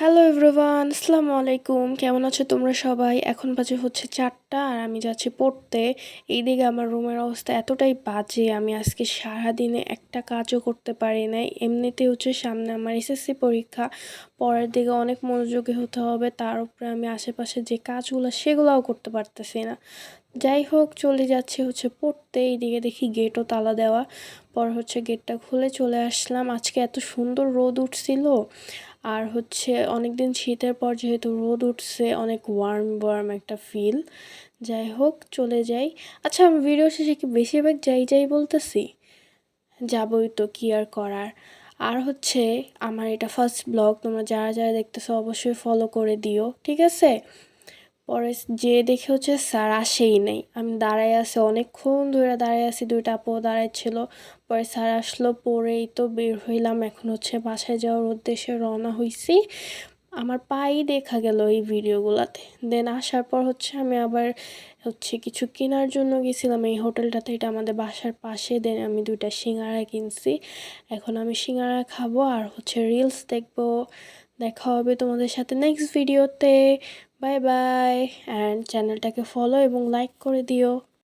Hello everyone, আসসালামু আলাইকুম। কেমন আছো তোমরা সবাই? এখন বাজে হচ্ছে 4টা আর আমি যাচ্ছি পড়তে। এইদিকে আমার রুমের অবস্থা এতটাই বাজে, আমি আজকে সারাদিনে একটা কাজও করতে পারি নাই। এমনিতে হচ্ছে সামনে আমার এসএসসি পরীক্ষা, পরের দিকে অনেক মনোযোগী হতে হবে। তার উপরে আমি আশেপাশে যে কাজগুলো সেগুলোও করতে পারতেছি না। যাই হোক, চলে যাচ্ছি হচ্ছে পড়তে। এইদিকে দেখি গেটও তালা দেওয়া। পর হচ্ছে গেটটা খুলে চলে আসলাম। আজকে এত সুন্দর রোদ উঠছিল, আর হচ্ছে অনেকদিন শীতের পর যেহেতু রোদ উঠছে, অনেক ওয়ার্ম ওয়ার্ম একটা ফিল। যাই হোক, চলে যাই। আচ্ছা, আমি ভিডিও শেষে কি বেশিরভাগ যাই যাই বলতেছি? যাবই তো, কি আর করার। আর হচ্ছে আমার এটা ফার্স্ট ব্লগ, তোমরা যারা যারা দেখতেছো অবশ্যই ফলো করে দিও, ঠিক আছে? পরে যেয়ে দেখে হচ্ছে স্যার আসেই নাই। আমি দাঁড়ায় আছি, অনেকক্ষণ ধরে দাঁড়ায় আছি, দুইটা আপু দাঁড়ায় ছিল। পরে স্যার আসলো, পরেই তো বের হইলাম। এখন হচ্ছে বাসায় যাওয়ার উদ্দেশ্যে রওনা হইছি। আমার পাই দেখা গেল এই ভিডিওগুলাতে। দেন আসার পর হচ্ছে আমি আবার হচ্ছে কিছু কেনার জন্য গেছিলাম এই হোটেলটাতে, এটা আমাদের বাসার পাশে। দেন আমি দুইটা সিঙ্গারা কিনছি। এখন আমি সিঙ্গারা খাবো আর হচ্ছে রিলস দেখবো। দেখা হবে তোমাদের সাথে নেক্সট ভিডিওতে। বাই বাই, অ্যান্ড চ্যানেলটাকে ফলো এবং লাইক করে দিও।